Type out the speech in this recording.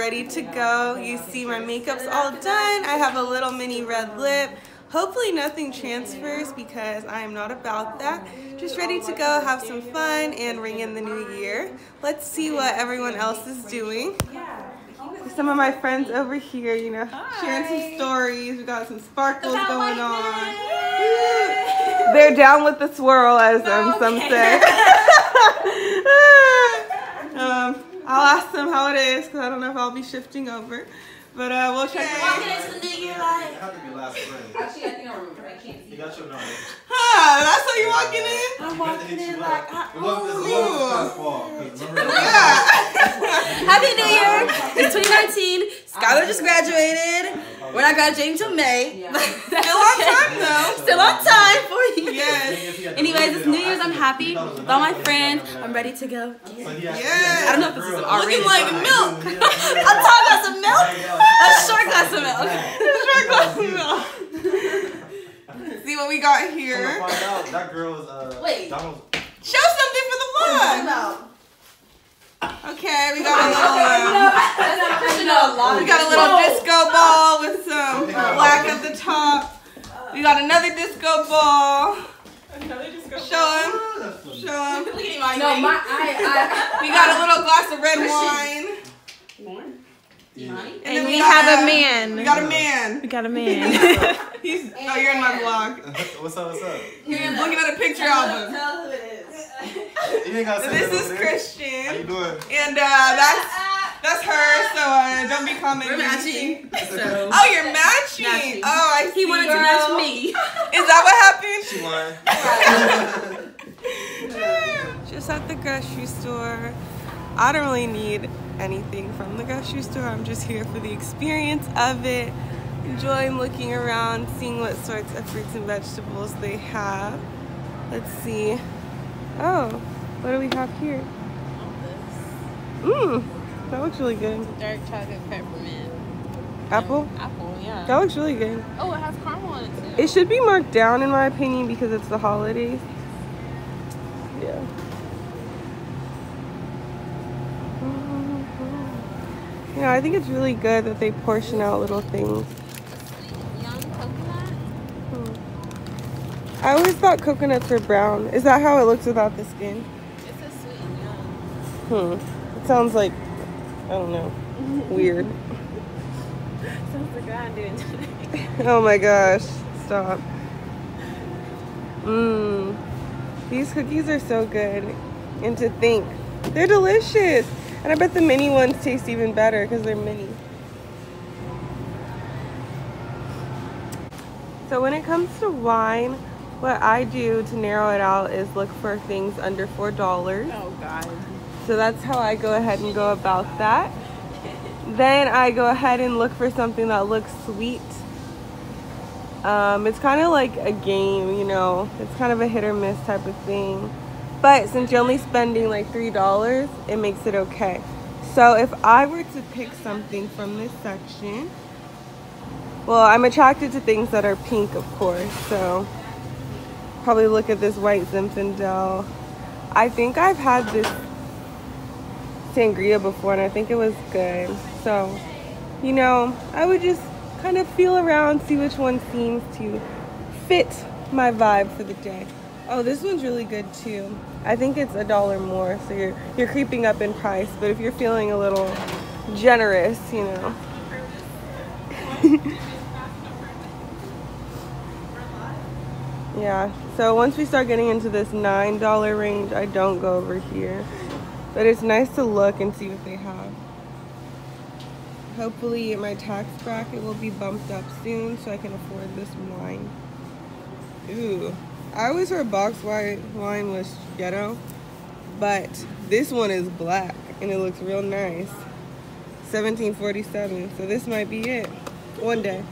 ready to go. You see my makeup's all done. I have a little mini red lip. Hopefully nothing transfers because I am not about that. Just ready to go, have some fun, and ring in the new year. Let's see what everyone else is doing. Some of my friends over here, you know, sharing some stories. We got some sparkles going on. They're down with the swirl, as some say. I'll ask them how it is because I don't know if I'll be shifting over. But we'll check it out. Walking into the new year like. It had to be last spring. Actually, I think I remember. I can't see. You got your number. Huh, that's how you walking in? I'm walking in like I Happy New Year! It's 2019. Skylar just graduated. We're not graduating until May. Still on time though. Still on time for you. Yes. Anyways, it's New Year's. I'm happy with all my friends. I'm ready to go. Yes. I don't know if this is Looking like milk. A tall glass of milk. A short glass of milk. Short glass of milk. See what we got here. Find out, that girl is Wait. Donald's. Show something for the vlog. Okay, we got a little disco ball with some black at the top. We got another disco ball. Show him. Show him. No, we got a little glass of red wine. And then we have a man. We got a man. We got a man. He's. Oh, you're in my vlog. What's up? What's up? You're looking at a picture album. Tell who it is. You ain't gotta say This that is over there. Christian. How you doing? And that's her. So don't be commenting. We're matching. So. Oh, you're matching. Oh, I see. He wanted to match me. Is that what happened? She lying. Just at the grocery store. I don't really need anything from the grocery store. I'm just here for the experience of it. Enjoying looking around, seeing what sorts of fruits and vegetables they have. Let's see. Oh, what do we have here? Mmm, that looks really good. Dark chocolate peppermint. Apple? Apple, yeah. That looks really good. Oh, it has caramel on it too. It should be marked down in my opinion because it's the holidays. Yeah. You know, I think it's really good that they portion out little things. Young coconut? I always thought coconuts were brown. Is that how it looks without the skin? It's a sweet and young. It sounds like, I don't know, weird. Sounds like I'm doing today. Oh my gosh, stop. These cookies are so good. And to think, they're delicious. And I bet the mini ones taste even better because they're mini. So when it comes to wine, what I do to narrow it out is look for things under $4. Oh God. So that's how I go ahead and go about that. Then I go ahead and look for something that looks sweet. It's kind of like a game, you know. It's kind of a hit or miss type of thing. But since you're only spending like $3, it makes it okay. So if I were to pick something from this section, well, I'm attracted to things that are pink, of course. So probably look at this white Zinfandel. I think I've had this sangria before and I think it was good. So, you know, I would just kind of feel around, see which one seems to fit my vibe for the day. Oh, this one's really good too. I think it's $1 more, so you're creeping up in price. But if you're feeling a little generous, you know. Yeah. So once we start getting into this $9 range, I don't go over here. But it's nice to look and see what they have. Hopefully my tax bracket will be bumped up soon so I can afford this wine. Ooh. I always heard box white wine was ghetto, but this one is black and it looks real nice. $17.47, so this might be it. One day.